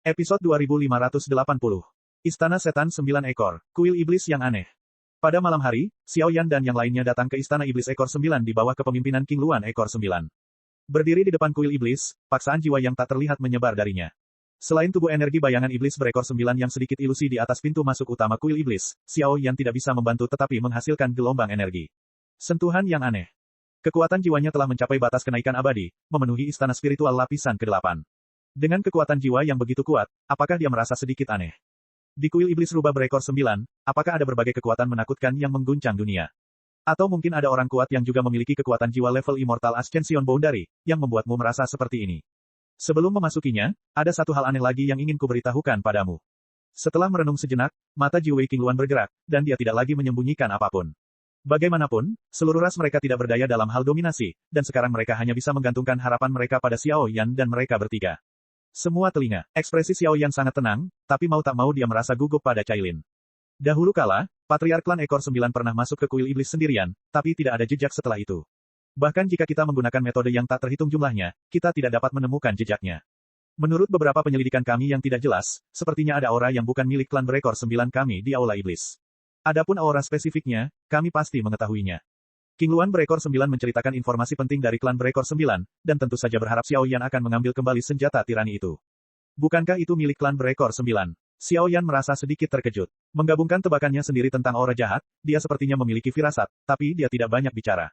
Episode 2580. Istana Setan 9 Ekor, Kuil Iblis yang Aneh. Pada malam hari, Xiao Yan dan yang lainnya datang ke Istana Iblis Ekor 9 di bawah kepemimpinan King Luan Ekor 9. Berdiri di depan Kuil Iblis, paksaan jiwa yang tak terlihat menyebar darinya. Selain tubuh energi bayangan iblis berekor 9 yang sedikit ilusi di atas pintu masuk utama Kuil Iblis, Xiao Yan tidak bisa membantu tetapi menghasilkan gelombang energi. Sentuhan yang aneh. Kekuatan jiwanya telah mencapai batas kenaikan abadi, memenuhi istana spiritual lapisan ke-8. Dengan kekuatan jiwa yang begitu kuat, apakah dia merasa sedikit aneh? Di Kuil Iblis Rubah berekor 9, apakah ada berbagai kekuatan menakutkan yang mengguncang dunia? Atau mungkin ada orang kuat yang juga memiliki kekuatan jiwa level Immortal Ascension Boundary, yang membuatmu merasa seperti ini? Sebelum memasukinya, ada satu hal aneh lagi yang ingin kuberitahukan padamu. Setelah merenung sejenak, mata Jiwei King Luan bergerak, dan dia tidak lagi menyembunyikan apapun. Bagaimanapun, seluruh ras mereka tidak berdaya dalam hal dominasi, dan sekarang mereka hanya bisa menggantungkan harapan mereka pada Xiao Yan dan mereka bertiga. Semua telinga, ekspresi Xiao Yan sangat tenang, tapi mau tak mau dia merasa gugup pada Cailin. Dahulu kala, Patriark Klan Ekor 9 pernah masuk ke Kuil Iblis sendirian, tapi tidak ada jejak setelah itu. Bahkan jika kita menggunakan metode yang tak terhitung jumlahnya, kita tidak dapat menemukan jejaknya. Menurut beberapa penyelidikan kami yang tidak jelas, sepertinya ada aura yang bukan milik klan berekor 9 kami di Aula Iblis. Adapun aura spesifiknya, kami pasti mengetahuinya. King Luan berekor 9 menceritakan informasi penting dari klan berekor 9, dan tentu saja berharap Xiao Yan akan mengambil kembali senjata tirani itu. Bukankah itu milik klan berekor 9? Xiao Yan merasa sedikit terkejut. Menggabungkan tebakannya sendiri tentang aura jahat, dia sepertinya memiliki firasat, tapi dia tidak banyak bicara.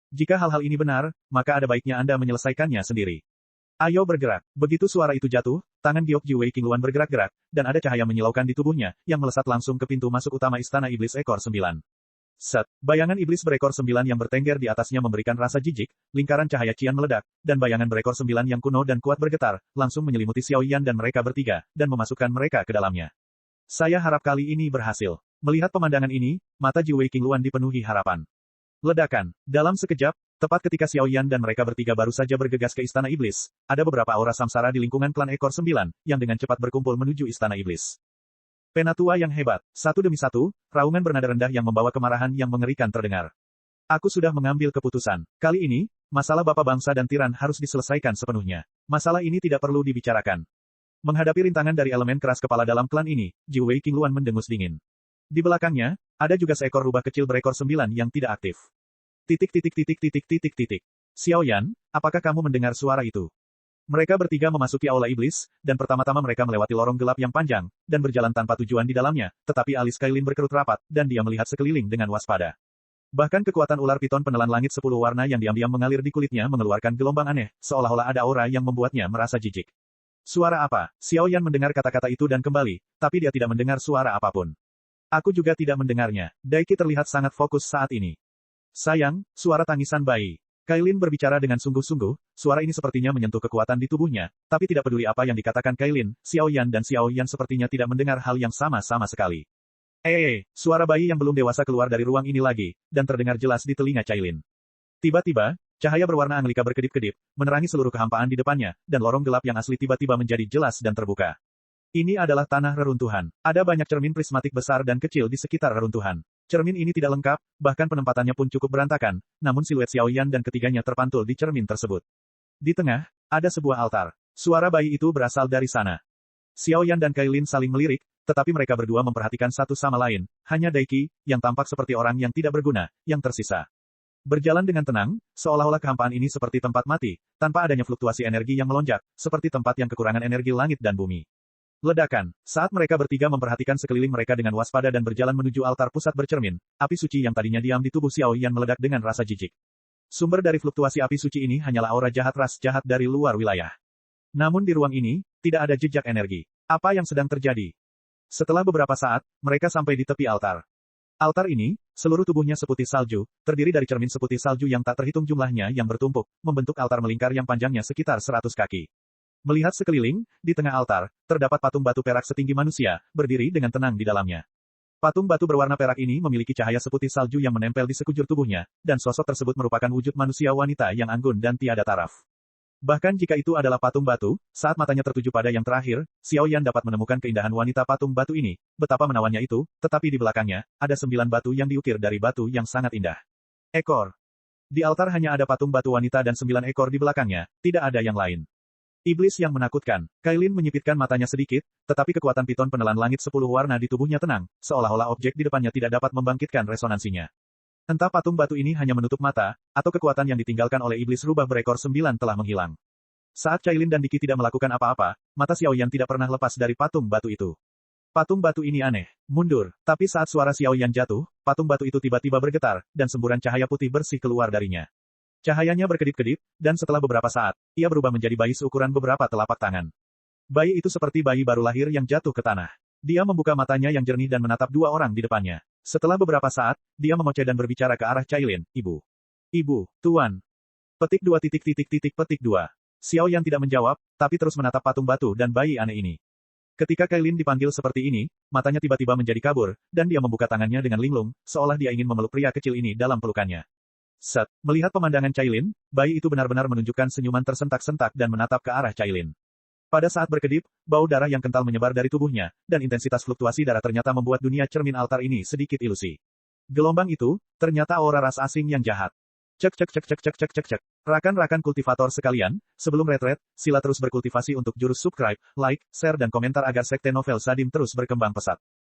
Jika hal-hal ini benar, maka ada baiknya Anda menyelesaikannya sendiri. Ayo bergerak. Begitu suara itu jatuh, tangan Giok Jiwei King Luan bergerak-gerak, dan ada cahaya menyilaukan di tubuhnya, yang melesat langsung ke pintu masuk utama Istana Iblis Ekor 9. Set, bayangan iblis berekor 9 yang bertengger di atasnya memberikan rasa jijik, lingkaran cahaya cian meledak, dan bayangan berekor 9 yang kuno dan kuat bergetar, langsung menyelimuti Xiao Yan dan mereka bertiga, dan memasukkan mereka ke dalamnya. Saya harap kali ini berhasil. Melihat pemandangan ini, mata Jiwei King Luan dipenuhi harapan. Ledakan. Dalam sekejap, tepat ketika Xiao Yan dan mereka bertiga baru saja bergegas ke Istana Iblis, ada beberapa aura samsara di lingkungan klan Ekor 9, yang dengan cepat berkumpul menuju Istana Iblis. Penatua yang hebat. Satu demi satu, raungan bernada rendah yang membawa kemarahan yang mengerikan terdengar. Aku sudah mengambil keputusan. Kali ini, masalah Bapak Bangsa dan Tiran harus diselesaikan sepenuhnya. Masalah ini tidak perlu dibicarakan. Menghadapi rintangan dari elemen keras kepala dalam klan ini, Jiwei King Luan mendengus dingin. Di belakangnya, ada juga seekor rubah kecil berekor 9 yang tidak aktif. Xiao Yan, apakah kamu mendengar suara itu? Mereka bertiga memasuki Aula Iblis, dan pertama-tama mereka melewati lorong gelap yang panjang, dan berjalan tanpa tujuan di dalamnya, tetapi alis Cailin berkerut rapat, dan dia melihat sekeliling dengan waspada. Bahkan kekuatan ular piton penelan langit 10 warna yang diam-diam mengalir di kulitnya mengeluarkan gelombang aneh, seolah-olah ada aura yang membuatnya merasa jijik. Suara apa? Xiao Yan mendengar kata-kata itu dan kembali, tapi dia tidak mendengar suara apapun. Aku juga tidak mendengarnya. Daiki terlihat sangat fokus saat ini. Sayang, suara tangisan bayi. Cailin berbicara dengan sungguh-sungguh, suara ini sepertinya menyentuh kekuatan di tubuhnya, tapi tidak peduli apa yang dikatakan Cailin, Xiao Yan dan Xiao Yan sepertinya tidak mendengar hal yang sama sekali. Suara bayi yang belum dewasa keluar dari ruang ini lagi, dan terdengar jelas di telinga Cailin. Tiba-tiba, cahaya berwarna Anglika berkedip-kedip, menerangi seluruh kehampaan di depannya, dan lorong gelap yang asli tiba-tiba menjadi jelas dan terbuka. Ini adalah tanah reruntuhan. Ada banyak cermin prismatik besar dan kecil di sekitar reruntuhan. Cermin ini tidak lengkap, bahkan penempatannya pun cukup berantakan, namun siluet Xiao Yan dan ketiganya terpantul di cermin tersebut. Di tengah, ada sebuah altar. Suara bayi itu berasal dari sana. Xiao Yan dan Cailin saling melirik, tetapi mereka berdua memperhatikan satu sama lain, hanya Daiki, yang tampak seperti orang yang tidak berguna, yang tersisa. Berjalan dengan tenang, seolah-olah kehampaan ini seperti tempat mati, tanpa adanya fluktuasi energi yang melonjak, seperti tempat yang kekurangan energi langit dan bumi. Ledakan. Saat mereka bertiga memperhatikan sekeliling mereka dengan waspada dan berjalan menuju altar pusat bercermin, api suci yang tadinya diam di tubuh Xiao Yan meledak dengan rasa jijik. Sumber dari fluktuasi api suci ini hanyalah aura jahat ras jahat dari luar wilayah. Namun di ruang ini, tidak ada jejak energi. Apa yang sedang terjadi? Setelah beberapa saat, mereka sampai di tepi altar. Altar ini, seluruh tubuhnya seputih salju, terdiri dari cermin seputih salju yang tak terhitung jumlahnya yang bertumpuk, membentuk altar melingkar yang panjangnya sekitar 100 kaki. Melihat sekeliling, di tengah altar, terdapat patung batu perak setinggi manusia, berdiri dengan tenang di dalamnya. Patung batu berwarna perak ini memiliki cahaya seputih salju yang menempel di sekujur tubuhnya, dan sosok tersebut merupakan wujud manusia wanita yang anggun dan tiada taraf. Bahkan jika itu adalah patung batu, saat matanya tertuju pada yang terakhir, Xiao Yan dapat menemukan keindahan wanita patung batu ini, betapa menawannya itu, tetapi di belakangnya, ada 9 batu yang diukir dari batu yang sangat indah. Ekor. Di altar hanya ada patung batu wanita dan 9 ekor di belakangnya, tidak ada yang lain. Iblis yang menakutkan. Kailin menyipitkan matanya sedikit, tetapi kekuatan piton penelan langit 10 warna di tubuhnya tenang, seolah-olah objek di depannya tidak dapat membangkitkan resonansinya. Entah patung batu ini hanya menutup mata, atau kekuatan yang ditinggalkan oleh iblis rubah berekor 9 telah menghilang. Saat Cailin dan Diki tidak melakukan apa-apa, mata Xiaoyan tidak pernah lepas dari patung batu itu. Patung batu ini aneh. Mundur. Tapi saat suara Xiaoyan jatuh, patung batu itu tiba-tiba bergetar, dan semburan cahaya putih bersih keluar darinya. Cahayanya berkedip-kedip, dan setelah beberapa saat, ia berubah menjadi bayi seukuran beberapa telapak tangan. Bayi itu seperti bayi baru lahir yang jatuh ke tanah. Dia membuka matanya yang jernih dan menatap dua orang di depannya. Setelah beberapa saat, dia mengoceh dan berbicara ke arah Cailin, Ibu. Ibu, Tuan. Petik 2. Xiaoyan tidak menjawab, tapi terus menatap patung batu dan bayi aneh ini. Ketika Cailin dipanggil seperti ini, matanya tiba-tiba menjadi kabur, dan dia membuka tangannya dengan linglung, seolah dia ingin memeluk pria kecil ini dalam pelukannya. Set, melihat pemandangan Cailin, bayi itu benar-benar menunjukkan senyuman tersentak-sentak dan menatap ke arah Cailin. Pada saat berkedip, bau darah yang kental menyebar dari tubuhnya, dan intensitas fluktuasi darah ternyata membuat dunia cermin altar ini sedikit ilusi. Gelombang itu, ternyata aura ras asing yang jahat. Cek. Rakan-rakan kultivator sekalian, sebelum retret, sila terus berkultivasi untuk jurus subscribe, like, share dan komentar agar sekte novel Sadim terus berkembang pesat.